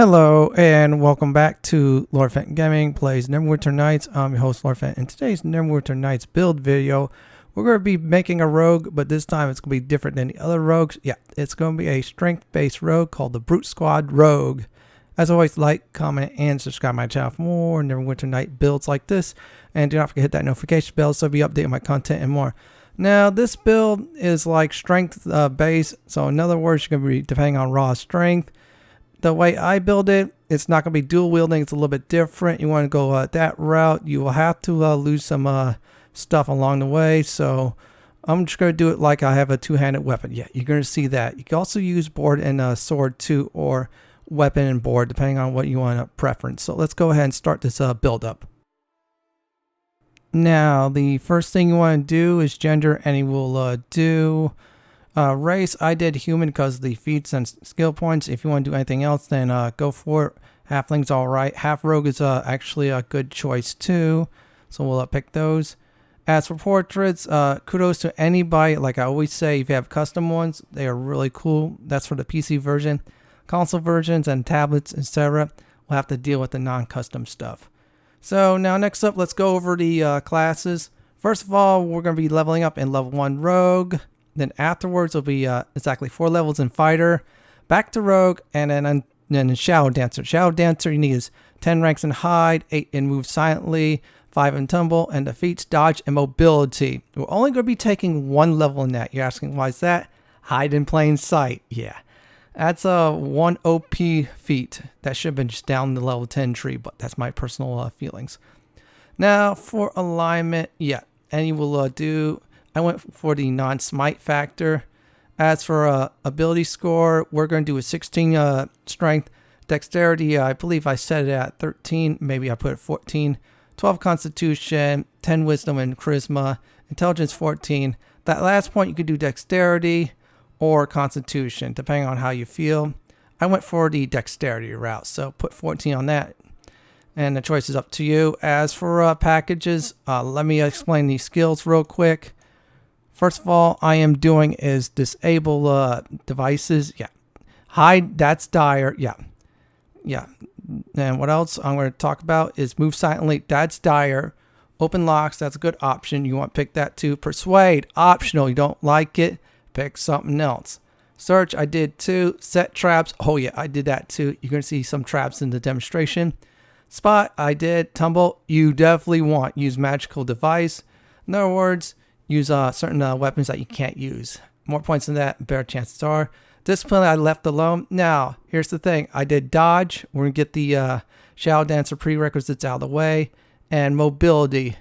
Hello and welcome back to Lord Fenton Gaming Plays Neverwinter Nights. I'm your host Lord Fenton. In today's Neverwinter Nights build video, we're going to be making a rogue, but this time it's going to be different than the other rogues. Yeah, it's going to be a strength-based rogue called the Brute Squad Rogue. As always, like, comment, and subscribe to my channel for more Neverwinter Night builds like this. And do not forget to hit that notification bell so you'll be updating my content and more. Now, this build is like strength based, so in other words, you're going to be depending on raw strength. The way I build it, it's not going to be dual wielding. It's a little bit different. You want to go that route. You will have to lose some stuff along the way. So I'm just going to do it like I have a two-handed weapon. Yeah, you're going to see that. You can also use board and sword too, or weapon and board, depending on what you want to preference. So let's go ahead and start this build up. Now, the first thing you want to do is gender, and you will do... race, I did human because the feats and skill points. If you want to do anything else, then go for it. Halfling's alright. Half rogue is actually a good choice too. So we'll pick those. As for portraits, kudos to anybody. Like I always say, if you have custom ones, they are really cool. That's for the PC version. Console versions and tablets, etc. We'll have to deal with the non-custom stuff. So now next up, let's go over the classes. First of all, we're going to be leveling up in level 1 rogue. Then afterwards will be exactly 4 levels in fighter, back to rogue, and then in Shadowdancer. Shadowdancer you need is 10 ranks in hide, 8 in move silently, 5 in tumble, and the feats, dodge, and mobility. We're only going to be taking 1 level in that. You're asking why is that? Hide in plain sight. Yeah, that's a 1 OP feat. That should have been just down the level 10 tree, but that's my personal feelings. Now for alignment, yeah, and you will do... I went for the non-smite factor. As for ability score, we're going to do a 16 strength. Dexterity, I believe I set it at 13. Maybe I put it 14. 12 constitution, 10 wisdom and charisma. Intelligence 14. That last point you could do dexterity or constitution, depending on how you feel. I went for the dexterity route, so put 14 on that. And the choice is up to you. As for packages, let me explain these skills real quick. First of all, I am doing is disable devices. Yeah. Hide, that's dire. Yeah. Yeah. And what else I'm going to talk about is move silently. That's dire. Open locks, that's a good option. You want to pick that too. Persuade, optional. You don't like it, pick something else. Search, I did too. Set traps. Oh yeah, I did that too. You're going to see some traps in the demonstration. Spot, I did. Tumble, you definitely want. Use magical device. In other words, use certain weapons that you can't use. More points than that, better chances are. Discipline, I left alone. Now, here's the thing. I did dodge. We're going to get the Shadowdancer prerequisites out of the way. And mobility.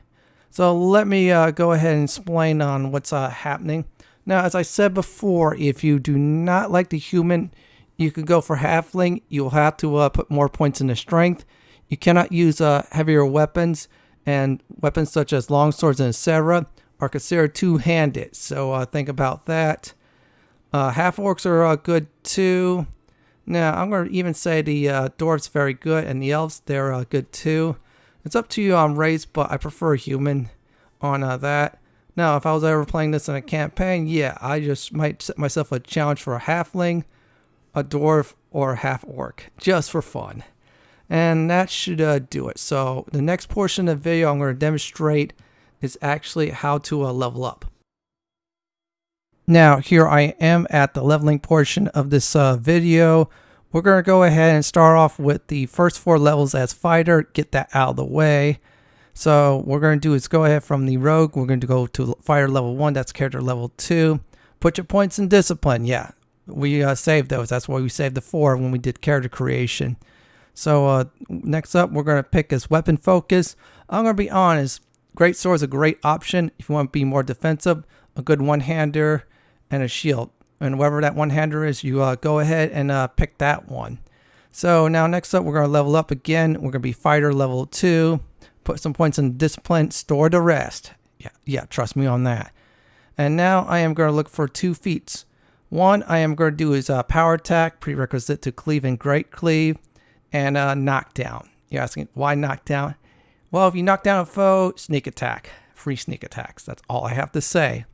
So let me go ahead and explain on what's happening. Now, as I said before, if you do not like the human, you could go for halfling. You'll have to put more points into strength. You cannot use heavier weapons. And weapons such as longswords and etc. are considered two-handed, so think about that. Half orcs are good too. Now I'm going to even say the dwarves very good, and the elves they're good too. It's up to you on race, but I prefer human on that. Now if I was ever playing this in a campaign, yeah, I just might set myself a challenge for a halfling, a dwarf, or a half orc, just for fun. And that should do it. So the next portion of the video I'm going to demonstrate is actually how to level up. Now here I am at the leveling portion of this video. We're going to go ahead and start off with the first 4 levels as fighter, get that out of the way. So what we're going to do is go ahead from the rogue, we're going to go to fighter level 1, that's character level 2. Put your points in discipline, yeah, we saved those, that's why we saved the 4 when we did character creation. So next up we're going to pick as weapon focus. I'm going to be honest, greatsword is a great option if you want to be more defensive. A good one-hander and a shield. And whatever that one-hander is, you go ahead and pick that one. So now next up, we're going to level up again. We're going to be fighter level 2. Put some points in discipline. Store the rest. Yeah, trust me on that. And now I am going to look for 2 feats. One I am going to do is power attack, prerequisite to cleave and great cleave, and knockdown. You're asking, why knockdown? Well, if you knock down a foe, sneak attack. Free sneak attacks. That's all I have to say.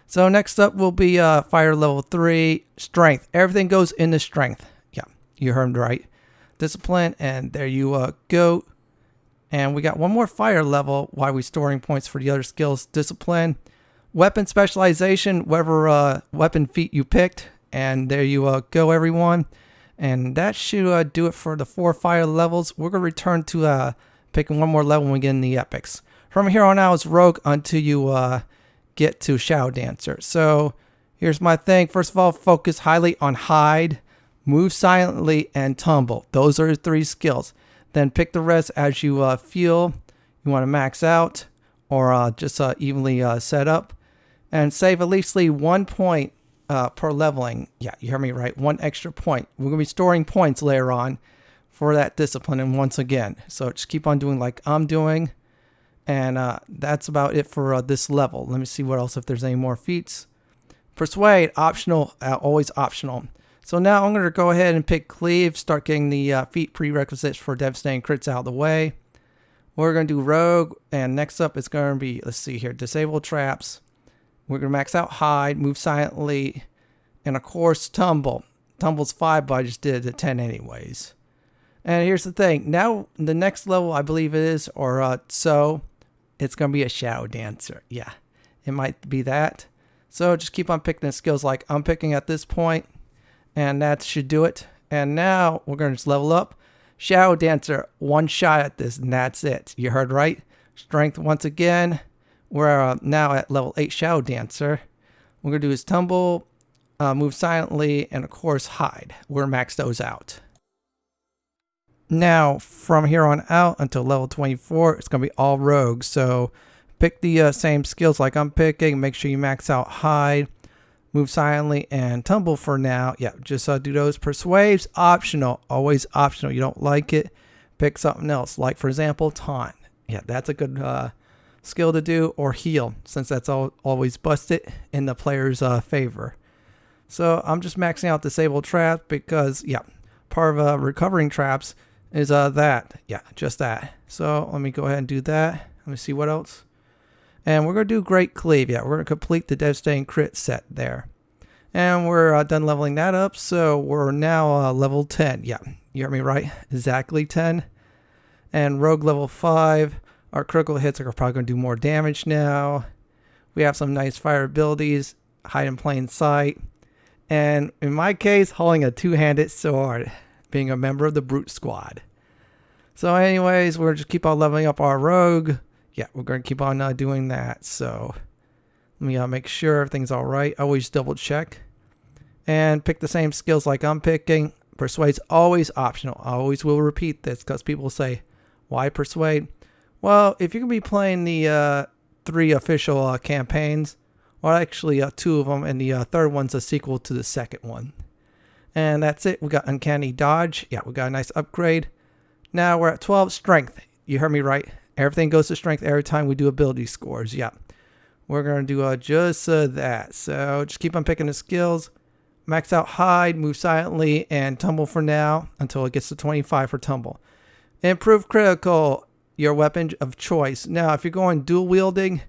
So next up will be fighter level 3, strength. Everything goes into strength. Yeah, you heard right. discipline, and there you go. And we got one more fire level while we're storing points for the other skills. Discipline, weapon specialization, whatever weapon feat you picked, and there you go, everyone. And that should do it for the 4 fire levels. We're going to return to picking one more level when we get in the epics. From here on out, it's Rogue until you get to Shadowdancer. So here's my thing. First of all, focus highly on hide, move silently, and tumble. Those are the 3 skills. Then pick the rest as you feel you want to max out or just evenly set up. And save at least 1 point per leveling. Yeah, you heard me right. 1 extra point. We're going to be storing points later on for that discipline. And once again, so just keep on doing like I'm doing. And that's about it for this level. Let me see what else, if there's any more feats. Persuade, optional, always optional. So now I'm going to go ahead and pick Cleave, start getting the feat prerequisites for devastating crits out of the way. We're going to do Rogue, and next up it's going to be, let's see here, disable traps. We're going to max out hide, move silently, and of course tumble. Tumble's 5, but I just did it at 10 anyways. And here's the thing, now the next level I believe it is, or so, it's going to be a Shadowdancer. Yeah, it might be that. So just keep on picking the skills like I'm picking at this point. And that should do it. And now we're going to just level up. Shadowdancer, 1 shot at this, and that's it. You heard right. Strength once again. We're now at level 8 Shadowdancer. We're going to do is tumble, move silently, and of course hide. We're maxed those out. Now, from here on out until level 24, it's going to be all rogues. So pick the same skills like I'm picking. Make sure you max out hide, move silently, and tumble for now. Yeah, just do those. Persuades, optional. Always optional. You don't like it, pick something else. Like, for example, taunt. Yeah, that's a good skill to do. Or heal, since that's always busted in the player's favor. So I'm just maxing out disable traps because, yeah, part of recovering traps is that. Yeah, just that. So let me go ahead and do that. Let me see what else. And we're going to do Great Cleave. Yeah, we're going to complete the devastating crit set there. And we're done leveling that up. So we're now level 10. Yeah, you heard me right. Exactly 10. And Rogue level 5. Our critical hits are probably going to do more damage now. We have some nice fire abilities. Hide in plain sight. And in my case, holding a 2-handed sword. Being a member of the Brute Squad. So anyways, we're just keep on leveling up our Rogue. Yeah, we're going to keep on doing that. So let me make sure everything's all right. Always double check. And pick the same skills like I'm picking. Persuade's always optional. I always will repeat this because people say, why Persuade? Well, if you're going to be playing the 3 official campaigns, or actually 2 of them, and the third one's a sequel to the second one. And that's it. We got Uncanny Dodge. Yeah, we got a nice upgrade. Now we're at 12 Strength. You heard me right. Everything goes to strength every time we do ability scores. Yeah. We're going to do just that. So just keep on picking the skills. Max out hide, move silently, and tumble for now until it gets to 25 for tumble. Improve critical, your weapon of choice. Now, if you're going dual wielding,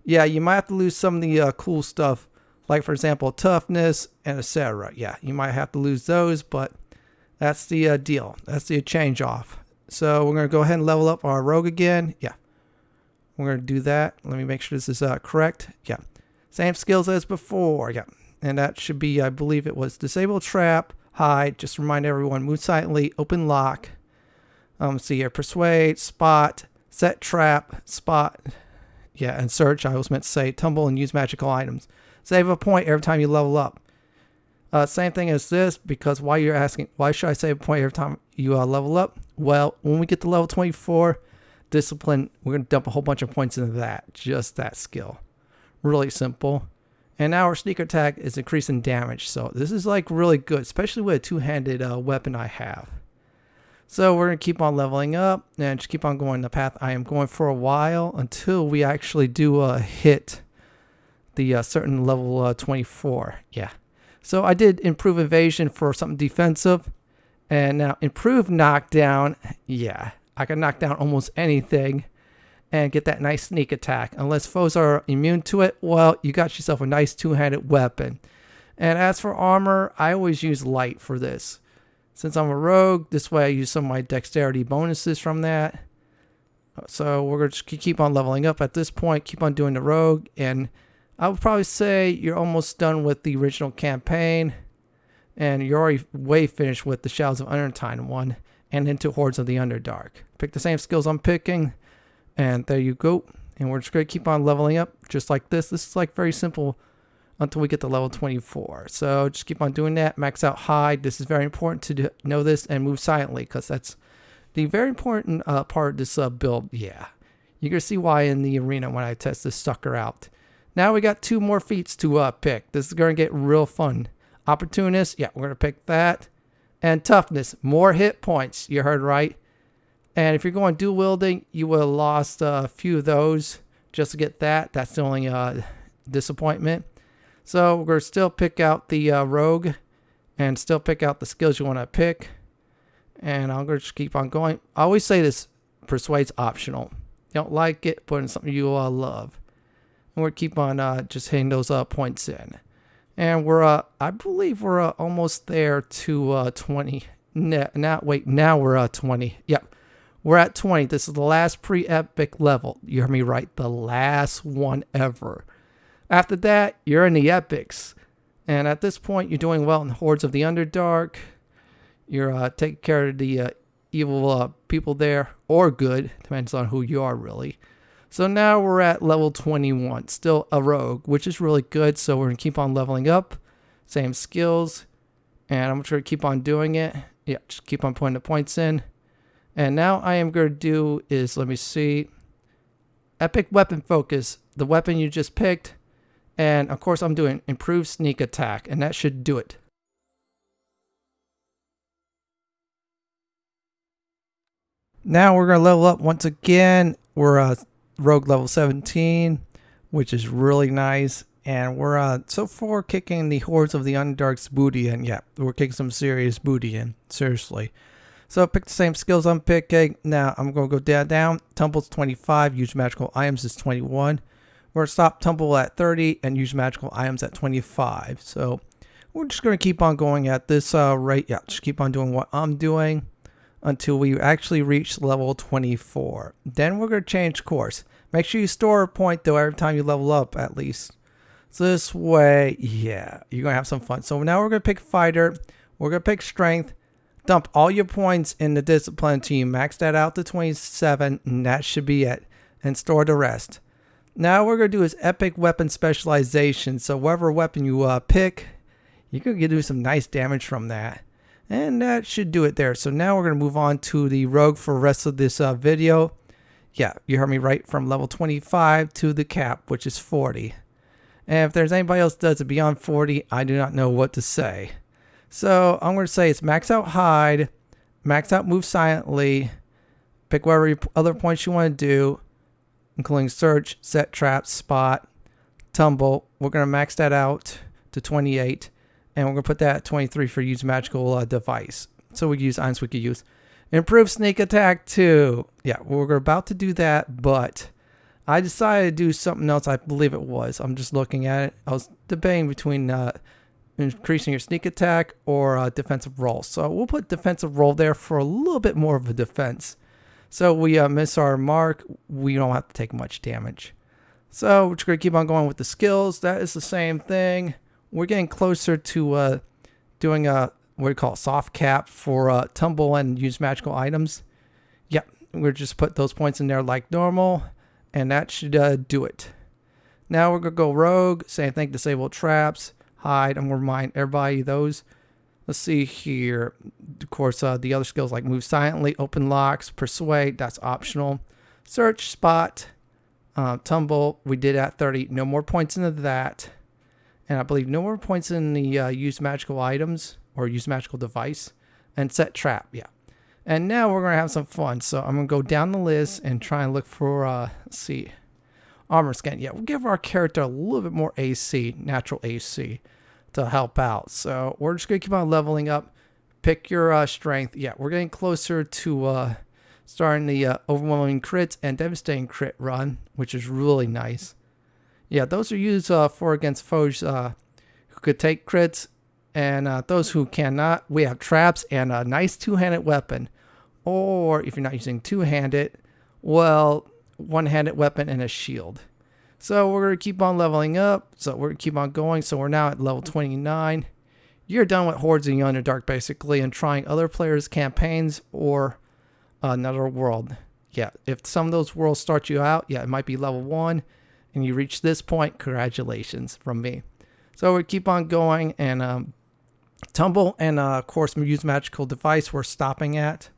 yeah, you might have to lose some of the cool stuff. Like, for example, toughness and etc. Yeah, you might have to lose those, but that's the deal. That's the change off. So we're going to go ahead and level up our rogue again. Yeah, we're going to do that. Let me make sure this is correct. Yeah, same skills as before. Yeah, and that should be, I believe it was disable trap, hide. Just remind everyone, move silently, open lock. See here, persuade, spot, set trap, spot. Yeah, and search. I was meant to say tumble and use magical items. Save a point every time you level up. Same thing as this, because why you're asking, why should I save a point every time you level up? Well, when we get to level 24, discipline, we're going to dump a whole bunch of points into that. Just that skill. Really simple. And now our sneak attack is increasing damage. So this is like really good, especially with a two-handed weapon I have. So we're going to keep on leveling up and just keep on going the path I am going for a while until we actually do hit the certain level 24. Yeah. So I did improve evasion for something defensive. And now improve knockdown. Yeah. I can knock down almost anything and get that nice sneak attack. Unless foes are immune to it, well, you got yourself a nice two-handed weapon. And as for armor, I always use light for this. Since I'm a rogue, this way I use some of my dexterity bonuses from that. So we're going to keep on leveling up at this point, keep on doing the rogue, and I would probably say you're almost done with the original campaign, and you're already way finished with the Shadows of Untitled one, and into Hordes of the Underdark. Pick the same skills I'm picking, and there you go. And we're just going to keep on leveling up, just like this. This is like very simple until we get to level 24. So just keep on doing that. Max out hide. This is very important to know this, and move silently, because that's the very important part of this build. Yeah, you're going to see why in the arena when I test this sucker out. Now we got 2 more feats to pick. This is going to get real fun. Opportunist, yeah, we're going to pick that. And toughness, more hit points. You heard right. And if you're going dual wielding, you would have lost a few of those just to get that. That's the only disappointment. So we're going to still pick out the rogue and still pick out the skills you want to pick. And I'm going to just keep on going. I always say this, persuade's optional. You don't like it, put in something you love. And we're keep on just hitting those points in. And we're, I believe we're almost there to 20. Now we're 20. Yep, we're at 20. This is the last pre-epic level. You heard me right, the last one ever. After that, you're in the epics. And at this point, you're doing well in Hordes of the Underdark. You're taking care of the evil people there, or good, depends on who you are really. So now we're at level 21, still a rogue, which is really good. So we're going to keep on leveling up, same skills, and I'm going to keep on doing it. Yeah, just keep on putting the points in. And now I am going to do is, let me see, epic weapon focus, the weapon you just picked. And of course I'm doing improved sneak attack, and that should do it. Now we're going to level up once again. We're rogue level 17, which is really nice. And we're so far kicking the Hordes of the Underdark's booty in. Yeah, we're kicking some serious booty in. Seriously. So pick the same skills I'm picking. Now I'm going to go down. Tumble's 25. Use magical items is 21. We're going to stop tumble at 30 and use magical items at 25. So we're just going to keep on going at this rate. Yeah, just keep on doing what I'm doing until we actually reach level 24. Then we're going to change course. Make sure you store a point though every time you level up at least. So this way, yeah, you're going to have some fun. So now we're going to pick fighter. We're going to pick strength. Dump all your points in the discipline team. Max that out to 27 and that should be it. And store the rest. Now what we're going to do is epic weapon specialization. So whatever weapon you pick, you can do some nice damage from that. And that should do it there. So now we're going to move on to the rogue for the rest of this video. Yeah, you heard me right, from level 25 to the cap, which is 40. And if there's anybody else that does it beyond 40, I do not know what to say. So I'm going to say it's max out hide, max out move silently, pick whatever other points you want to do, including search, set traps, spot, tumble. We're going to max that out to 28. And we're going to put that at 23 for use magical device. So we use items we could use. Improve sneak attack too. Yeah, we're about to do that, but I decided to do something else. I believe it was. I'm just looking at it. I was debating between increasing your sneak attack or defensive roll. So we'll put defensive roll there for a little bit more of a defense. So we miss our mark. We don't have to take much damage. So we're just going to keep on going with the skills. That is the same thing. We're getting closer to doing a what do you call it, soft cap for tumble and use magical items. Yep, we're just put those points in there like normal, and that should do it. Now we're gonna go rogue. Same thing, disable traps, hide. I'm gonna remind everybody those. Let's see here. Of course, the other skills like move silently, open locks, persuade. That's optional. Search, spot, tumble. We did at 30. No more points into that. And I believe no more points in the use magical items or use magical device. And set trap, yeah. And now we're going to have some fun. So I'm going to go down the list and try and look for, let's see, armor scan. Yeah, we'll give our character a little bit more AC, natural AC, to help out. So we're just going to keep on leveling up. Pick your strength. Yeah, we're getting closer to starting the overwhelming crits and devastating crit run, which is really nice. Yeah, those are used for against foes who could take crits And those who cannot, we have traps and a nice two-handed weapon. Or if you're not using two-handed, well, one-handed weapon and a shield. So we're going to keep on leveling up. So we're going to keep on going. So we're now at level 29. You're done with Hordes in the Underdark, basically, and trying other players' campaigns or another world. Yeah, if some of those worlds start you out, yeah, it might be level 1, and you reach this point, congratulations from me. So we keep on going, and Tumble and, of course, use Magical Device we're stopping at.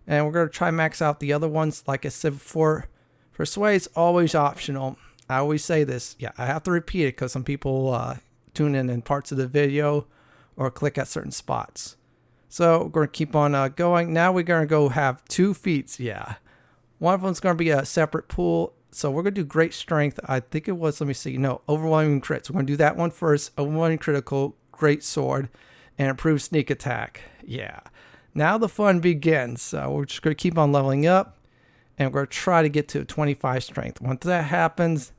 And we're going to try max out the other ones. Like I said before, Persuade's always optional. I always say this. Yeah, I have to repeat it because some people tune in parts of the video or click at certain spots. So we're going to keep on going. Now we're going to go have 2 feats. Yeah. One of them is going to be a separate pool. So we're going to do Great Strength. I think it was, let me see. No, Overwhelming Crits. We're going to do that one first. Overwhelming Critical, Greatsword, and Improved Sneak Attack. Yeah. Now the fun begins. So we're just going to keep on leveling up. And we're going to try to get to 25 Strength. Once that happens,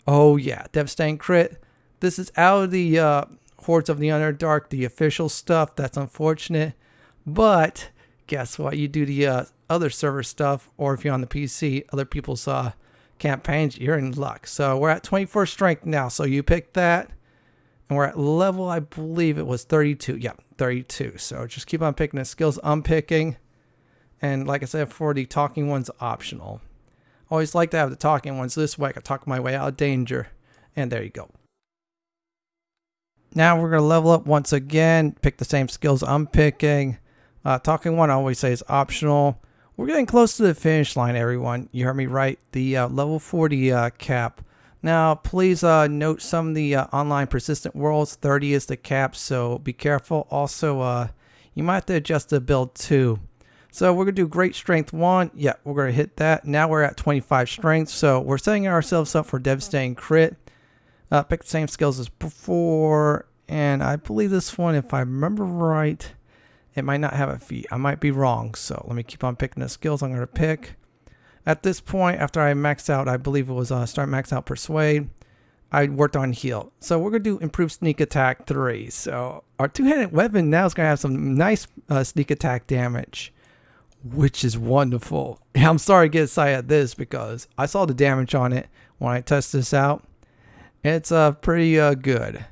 oh yeah, Devastating Crit. This is out of the Hordes of the Underdark, the official stuff. That's unfortunate. But guess what? You do the other server stuff, or if you're on the PC, other people's campaigns, you're in luck. So we're at 21st Strength now. So you pick that. And we're at level, I believe it was 32. Yeah, 32. So just keep on picking the skills I'm picking. And like I said, for the talking ones, optional. Always like to have the talking ones this way. I can talk my way out of danger. And there you go. Now we're going to level up once again. Pick the same skills I'm picking. Talking one, I always say, is optional. We're getting close to the finish line, everyone. You heard me right. The level 40 cap. Now, please note some of the online persistent worlds. 30 is the cap, so be careful. Also, you might have to adjust the build too. So we're going to do Great Strength 1. Yeah, we're going to hit that. Now we're at 25 Strength, so we're setting ourselves up for Devastating Crit. Pick the same skills as before, and I believe this one, if I remember right, it might not have a feat. I might be wrong, so let me keep on picking the skills I'm going to pick. At this point, after I maxed out, I believe it was start max out Persuade, I worked on Heal. So we're going to do Improved Sneak Attack 3. So our two-handed weapon now is going to have some nice sneak attack damage, which is wonderful. I'm sorry to get excited at this because I saw the damage on it when I tested this out. It's pretty good.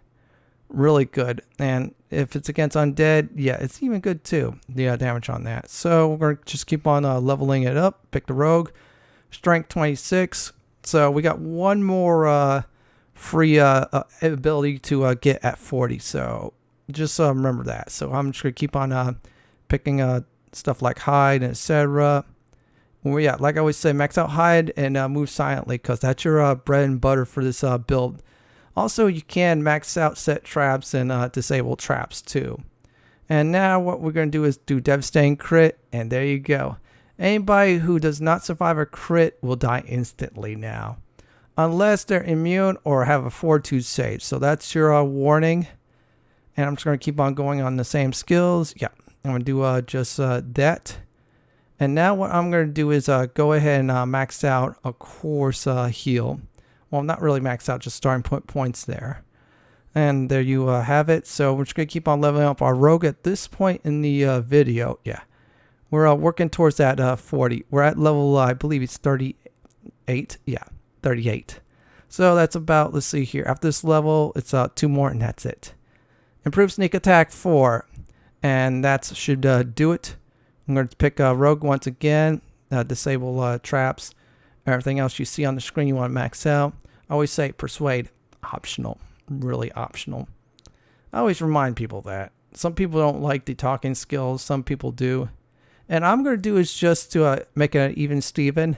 Really good. And if it's against Undead, yeah, it's even good too. The damage on that. So we're going to just keep on leveling it up. Pick the Rogue. Strength 26. So we got one more free ability to get at 40. So just remember that. So I'm just going to keep on picking stuff like Hide and etc. Well, yeah, like I always say, max out Hide and move silently because that's your bread and butter for this build. Also, you can max out set traps and disable traps too. And now what we're going to do is do Devastating Crit, and there you go. Anybody who does not survive a crit will die instantly now. Unless they're immune or have a fortitude save. So that's your warning. And I'm just going to keep on going on the same skills. Yeah, I'm going to do just that. And now what I'm going to do is go ahead and max out, of course, Heal. Well, not really max out, just starting points there. And there you have it. So we're just going to keep on leveling up our Rogue at this point in the video. Yeah, we're working towards that 40. We're at level, I believe it's 38. Yeah, 38. So that's about, let's see here. After this level, it's 2 more and that's it. Improved Sneak Attack 4. And that should do it. I'm going to pick Rogue once again. Disable traps. Everything else you see on the screen you want to max out. I always say Persuade, optional. Really optional. I always remind people that. Some people don't like the talking skills. Some people do. And I'm going to do is just to make it an even Steven.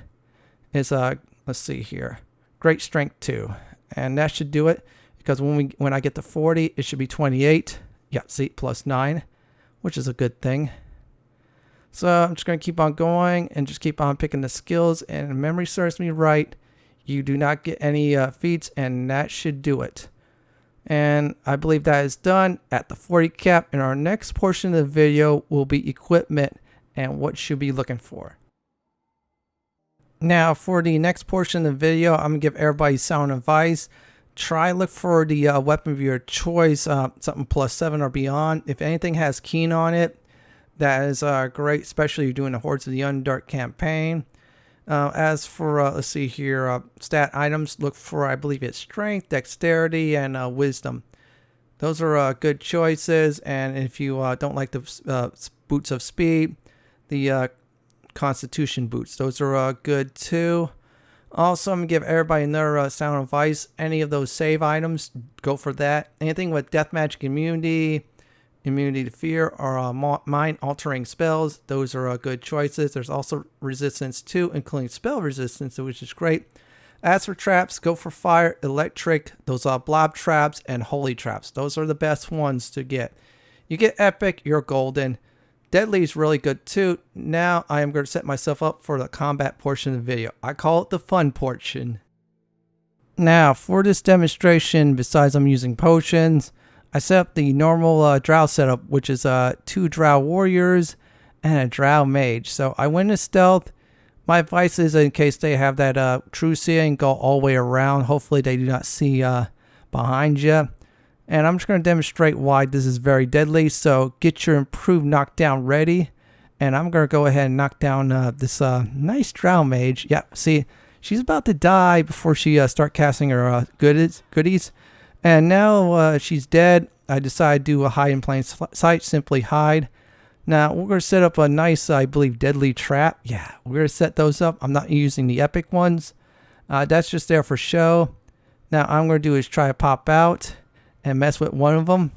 Is let's see here. Great Strength 2. And that should do it. Because when I get to 40, it should be 28. Yeah, see, plus 9. Which is a good thing. So I'm just going to keep on going and just keep on picking the skills. And if memory serves me right, you do not get any feats, and that should do it. And I believe that is done at the 40 cap. And our next portion of the video will be equipment and what you should be looking for. Now for the next portion of the video, I'm going to give everybody sound advice. try look for the weapon of your choice, something +7 or beyond. If anything has keen on it, that is great, especially if you're doing the Hordes of the Underdark campaign. As for, let's see here, stat items, look for, I believe it's strength, dexterity, and wisdom. Those are good choices, and if you don't like the boots of speed, the constitution boots, those are good too. Also, I'm going to give everybody another sound advice. Any of those save items, go for that. Anything with death magic immunity, immunity to fear, or mind-altering spells, those are good choices. There's also resistance too, including spell resistance, which is great. As for traps, go for fire, electric, those blob traps, and holy traps. Those are the best ones to get. You get epic, you're golden. Deadly is really good too. Now I am going to set myself up for the combat portion of the video. I call it the fun portion. Now for this demonstration, besides I'm using potions, I set up the normal drow setup, which is 2 drow warriors and a drow mage. So I went to stealth. My advice is, in case they have that true seeing, go all the way around. Hopefully they do not see behind you. And I'm just going to demonstrate why this is very deadly. So get your improved knockdown ready. And I'm going to go ahead and knock down this nice drow mage. Yeah, see, she's about to die before she start casting her goodies. And now she's dead. I decided to do a hide in plain sight. Simply hide. Now we're going to set up a nice, I believe, deadly trap. Yeah, we're going to set those up. I'm not using the epic ones. That's just there for show. Now I'm going to do is try to pop out and mess with one of them,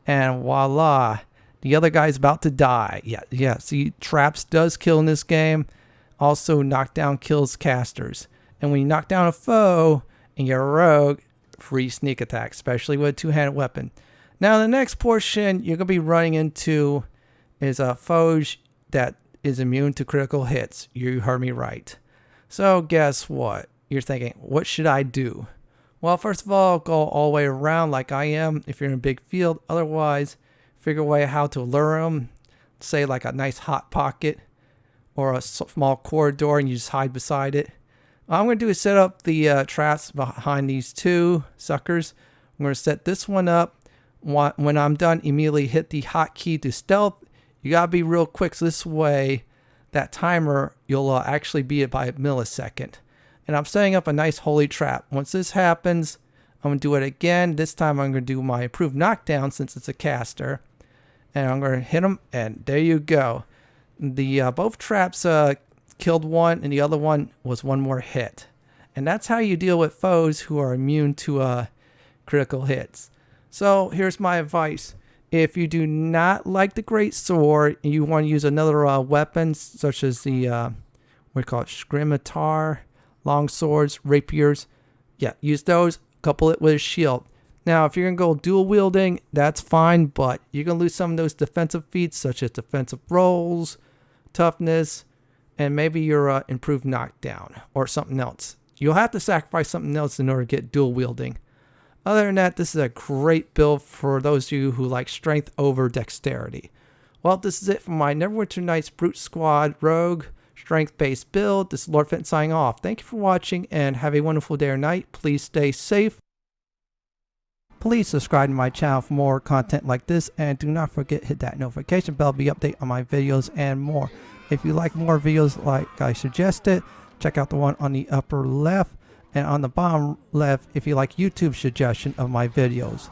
and voila, the other guy's about to die. Yeah, see, traps does kill in this game. Also, knockdown kills casters, and when you knock down a foe and you're a rogue, free sneak attack, especially with a two-handed weapon. Now the next portion you're gonna be running into is a foes that is immune to critical hits. You heard me right. So guess what? You're thinking, what should I do? Well, first of all, go all the way around like I am if you're in a big field. Otherwise, figure a way how to lure them. Say like a nice hot pocket or a small corridor, and you just hide beside it. All I'm going to do is set up the traps behind these two suckers. I'm going to set this one up. When I'm done, immediately hit the hotkey to stealth. You got to be real quick, so this way that timer, you'll actually beat it by a millisecond. And I'm setting up a nice holy trap. Once this happens, I'm going to do it again. This time I'm going to do my improved knockdown since it's a caster. And I'm going to hit him, and there you go. The both traps killed one, and the other one was one more hit. And that's how you deal with foes who are immune to critical hits. So here's my advice. If you do not like the greatsword and you want to use another weapon, such as the, what do you call it, scimitar, long swords, rapiers, yeah, use those, couple it with a shield. Now, if you're going to go dual wielding, that's fine, but you're going to lose some of those defensive feats, such as defensive rolls, toughness, and maybe your improved knockdown, or something else. You'll have to sacrifice something else in order to get dual wielding. Other than that, this is a great build for those of you who like strength over dexterity. Well, this is it for my Neverwinter Nights Brute Squad Rogue strength-based build. This is Lord Fenton signing off. Thank you for watching, and have a wonderful day or night. Please stay safe. Please subscribe to my channel for more content like this, and do not forget to hit that notification bell to be updated on my videos and more. If you like more videos like I suggested, check out the one on the upper left, and on the bottom left if you like YouTube suggestion of my videos.